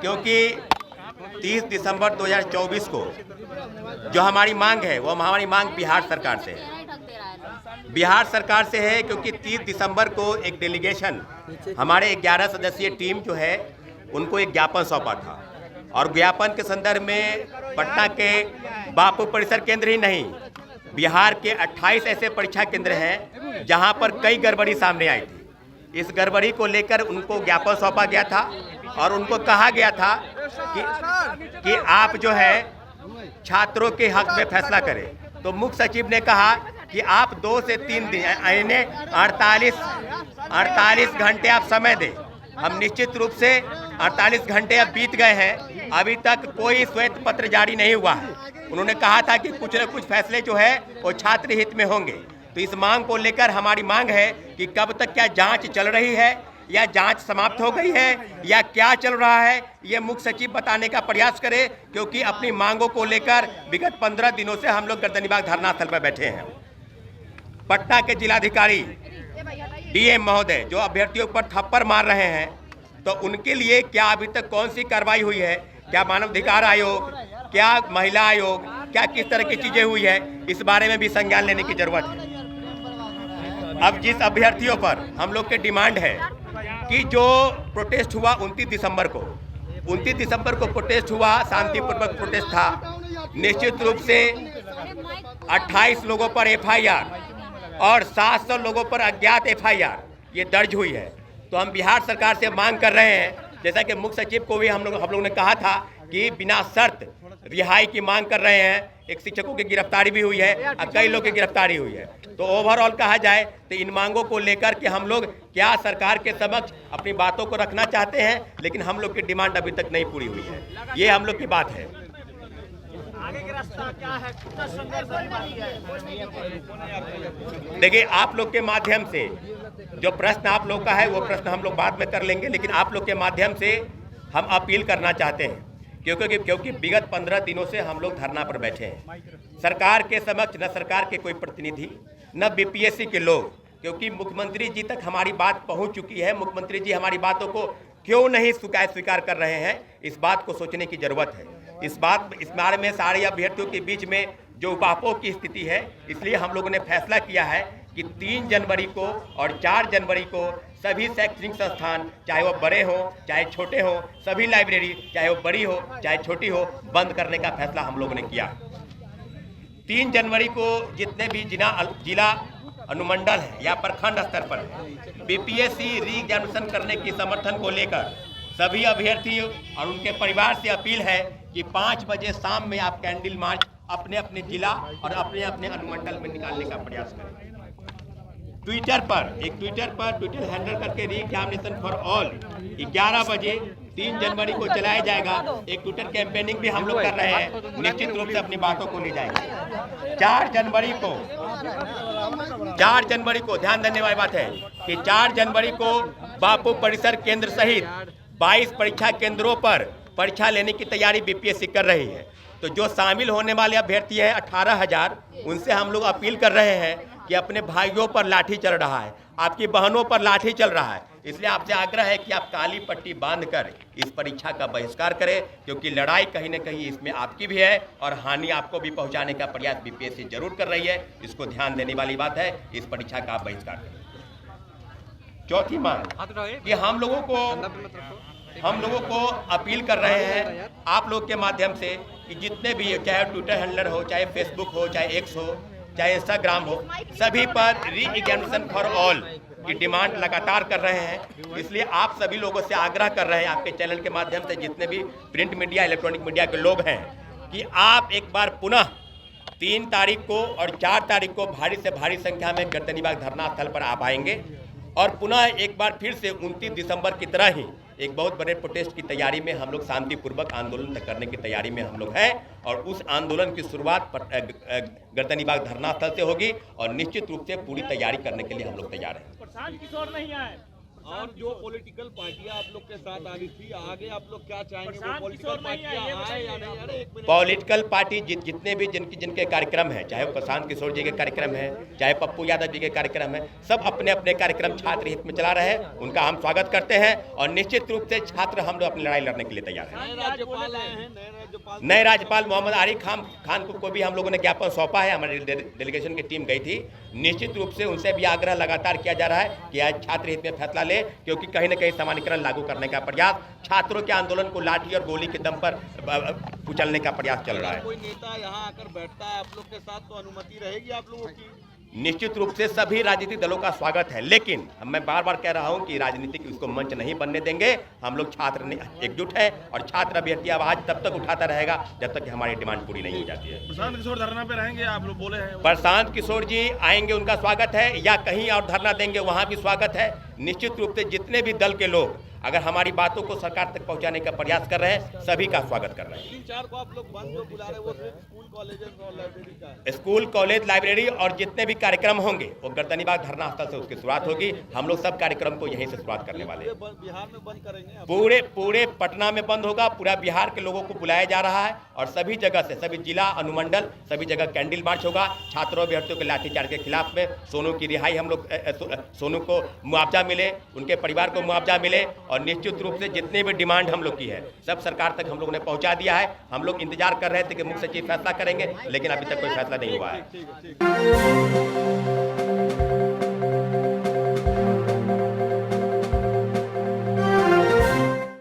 क्योंकि 30 दिसंबर 2024 को जो हमारी मांग है वो हमारी मांग बिहार सरकार से है। बिहार सरकार से है क्योंकि 30 दिसंबर को एक डेलीगेशन हमारे 11 सदस्यीय टीम जो है उनको एक ज्ञापन सौंपा था और ज्ञापन के संदर्भ में पटना के बापू परिसर केंद्र ही नहीं, बिहार के 28 ऐसे परीक्षा केंद्र हैं जहां पर कई गड़बड़ी सामने आई थी। इस गड़बड़ी को लेकर उनको ज्ञापन सौंपा गया था और उनको कहा गया था कि आप जो है छात्रों के हक में फैसला करें। तो मुख्य सचिव ने कहा कि आप 2 से 3 दिन यानी 48 घंटे आप समय दें। हम निश्चित रूप से 48 घंटे अब बीत गए हैं, अभी तक कोई श्वेत पत्र जारी नहीं हुआ है। उन्होंने कहा था कि कुछ न कुछ फैसले जो है वो छात्र हित में होंगे। तो इस मांग को लेकर हमारी मांग है कि कब तक क्या जांच चल रही है या जांच समाप्त हो गई है या क्या चल रहा है, ये मुख्य सचिव बताने का प्रयास करे, क्योंकि अपनी मांगों को लेकर विगत 15 दिनों से हम लोग गर्दनीबाग धरना स्थल पर बैठे हैं। पटना के जिलाधिकारी डीएम महोदय जो अभ्यर्थियों पर थप्पड़ मार रहे हैं, तो उनके लिए क्या अभी तक कौन सी कार्रवाई हुई है? क्या मानव अधिकार आयोग, क्या महिला आयोग, क्या किस तरह की चीजें हुई है, इस बारे में भी संज्ञान लेने की जरूरत है। अब जिस अभ्यर्थियों पर हम लोग की डिमांड है कि जो प्रोटेस्ट हुआ 29 दिसंबर को प्रोटेस्ट हुआ, शांतिपूर्वक प्रोटेस्ट था। निश्चित रूप से 28 लोगों पर एफआईआर और 700 लोगों पर अज्ञात एफआईआर ये दर्ज हुई है। तो हम बिहार सरकार से मांग कर रहे हैं, जैसा कि मुख्य सचिव को भी हम लोग ने कहा था कि बिना शर्त रिहाई की मांग कर रहे हैं। एक शिक्षकों की गिरफ्तारी भी हुई है और कई लोगों की गिरफ्तारी हुई है। तो ओवरऑल कहा जाए तो इन मांगों को लेकर के हम लोग क्या सरकार के समक्ष अपनी बातों को रखना चाहते हैं, लेकिन हम लोग की डिमांड अभी तक नहीं पूरी हुई है। ये हम लोग की बात है। आगे का रास्ता क्या है? कितना संघर्ष बाकी है? देखिए, आप लोग के माध्यम से जो प्रश्न आप लोग का है वो प्रश्न हम लोग बाद में कर लेंगे, लेकिन आप लोग के माध्यम से हम अपील करना चाहते हैं क्योंकि विगत 15 दिनों से हम लोग धरना पर बैठे हैं। सरकार के समक्ष न सरकार के कोई प्रतिनिधि न बीपीएससी के लोग, क्योंकि मुख्यमंत्री जी तक हमारी बात पहुंच चुकी है। मुख्यमंत्री जी हमारी बातों को क्यों नहीं स्वीकार कर रहे हैं, इस बात को सोचने की जरूरत है। इस बारे में सारे अभ्यर्थियों के बीच में जो उपापों की स्थिति है, इसलिए हम लोगों ने फैसला किया है कि 3 जनवरी को और 4 जनवरी को सभी शैक्षणिक संस्थान, चाहे वो बड़े हो चाहे छोटे हो, सभी लाइब्रेरी चाहे वो बड़ी हो चाहे छोटी हो, बंद करने का फैसला हम लोगों ने किया। 3 जनवरी को जितने भी जिला अनुमंडल है या प्रखंड स्तर पर बीपीएससी री एग्जामिनेशन करने की समर्थन को लेकर सभी अभ्यर्थी और उनके परिवार से अपील है कि 5 बजे शाम में आप कैंडल मार्च अपने अपने जिला और अपने अपने अनुमंडल में निकालने का प्रयास करें। ट्विटर हैंडल करके री एग्जामिनेशन फॉर ऑल 11 बजे 3 जनवरी को चलाया जाएगा। एक ट्विटर कैंपेनिंग भी हम लोग कर रहे हैं, निश्चित रूप से अपनी बातों को ले जाएंगे। 4 जनवरी को ध्यान देने वाली बात है कि 4 जनवरी को बापू परिसर केंद्र सहित 22 परीक्षा केंद्रों पर परीक्षा लेने की तैयारी बीपीएससी कर रही है। तो जो शामिल होने वाले अभ्यर्थी हैं 18,000, उनसे हम लोग अपील कर रहे हैं कि अपने भाइयों पर लाठी चल रहा है, आपकी बहनों पर लाठी चल रहा है, इसलिए आपसे आग्रह है कि आप काली पट्टी बांधकर इस परीक्षा का बहिष्कार करें, क्योंकि लड़ाई कहीं न कहीं इसमें आपकी भी है और हानि आपको भी पहुंचाने का प्रयास बीपीएससी जरूर कर रही है। इसको ध्यान देने वाली बात है, इस परीक्षा का आप बहिष्कार करें। चौथी मांग कि हम लोगों को अपील कर रहे हैं आप लोग के माध्यम से कि जितने भी, चाहे ट्विटर हैंडलर हो, चाहे फेसबुक हो, चाहे एक्स हो, चाहे इंस्टाग्राम हो, सभी पर री एग्जामिनेशन फॉर ऑल की डिमांड लगातार कर रहे हैं। इसलिए आप सभी लोगों से आग्रह कर रहे हैं, आपके चैनल के माध्यम से जितने भी प्रिंट मीडिया, इलेक्ट्रॉनिक मीडिया के लोग हैं, कि आप एक बार पुनः 3 तारीख को और 4 तारीख को भारी से भारी संख्या में गर्दनीबाग धरना स्थल पर आप आएंगे और पुनः एक बार फिर से 29 दिसंबर की तरह ही एक बहुत बड़े प्रोटेस्ट की तैयारी में हम लोग शांतिपूर्वक आंदोलन करने की तैयारी में हम लोग हैं और उस आंदोलन की शुरुआत गर्दनीबाग धरना स्थल से होगी और निश्चित रूप से पूरी तैयारी करने के लिए हम लोग तैयार हैं। प्रशांत किशोर नहीं आए, और जो पॉलिटिकल पार्टियां आप लोग के साथ आ रही थी, आगे आप लोग क्या चाहेंगे? वो प्रशांत पॉलिटिकल किशोर नहीं है, ये पार्टियां आए या नहीं? अरे एक मिनट, पॉलिटिकल पार्टी जितने भी जिनके कार्यक्रम हैं, चाहे वो प्रशांत किशोर जी के कार्यक्रम है, चाहे पप्पू यादव जी के कार्यक्रम है, सब अपने अपने कार्यक्रम छात्र हित में चला रहे हैं। उनका हम स्वागत करते हैं और निश्चित रूप से छात्र हम लोग अपनी लड़ाई लड़ने के लिए तैयार हैं। नए राज्यपाल आए हैं, नए राज्यपाल मोहम्मद आरिफ खान को भी हम लोगों ने ज्ञापन सौंपा है। हमारी डेलीगेशन की टीम गई थी। निश्चित रूप से उनसे भी आग्रह लगातार किया जा रहा है कि आज छात्र हित में फैसला ले, क्योंकि कहीं न कहीं सामान्यीकरण लागू करने का प्रयास, छात्रों के आंदोलन को लाठी और गोली के दम पर कुचलने का प्रयास चल रहा है। कोई नेता यहाँ आकर बैठता है आप लोग के साथ तो अनुमति रहेगी आप लोगों की? निश्चित रूप से सभी राजनीतिक दलों का स्वागत है, लेकिन मैं बार बार कह रहा हूं कि राजनीतिक इसको मंच नहीं बनने देंगे। हम लोग छात्र एकजुट है और छात्र अभ्यर्थी आवाज तब तक उठाता रहेगा जब तक कि हमारी डिमांड पूरी नहीं हो जाती है। प्रशांत किशोर धरना पे रहेंगे, आप लोग बोले हैं। प्रशांत किशोर जी आएंगे, उनका स्वागत है, या कहीं और धरना देंगे वहां भी स्वागत है। निश्चित रूप से जितने भी दल के लोग अगर हमारी बातों को सरकार तक पहुंचाने का प्रयास कर रहे हैं, सभी का स्वागत कर रहे हैं। 3-4 को आप लोग बंद जो बुला रहे हैं वो सिर्फ स्कूल कॉलेजेस और लाइब्रेरी का है। स्कूल कॉलेज लाइब्रेरी और जितने भी कार्यक्रम होंगे वो गर्दनीबाग धरना स्थल से उसकी शुरुआत होगी। हम लोग सब कार्यक्रम को यहीं से शुरुआत करने वाले हैं। बिहार में बंद करेंगे आप? पूरे पटना में बंद होगा। पूरा बिहार के लोगों को बुलाया जा रहा है और सभी जगह से, सभी जिला अनुमंडल, सभी जगह कैंडल मार्च होगा। छात्रों अभ्यर्थियों के लाठीचार्ज के खिलाफ में सोनू की रिहाई, हम लोग सोनू को मुआवजा मिले, उनके परिवार को मुआवजा मिले, और निश्चित रूप से जितने भी डिमांड हम लोग की है सब सरकार तक हम लोगों ने पहुंचा दिया है। हम लोग इंतजार कर रहे थे कि मुख्य सचिव फैसला करेंगे, लेकिन अभी तक कोई फैसला नहीं हुआ है।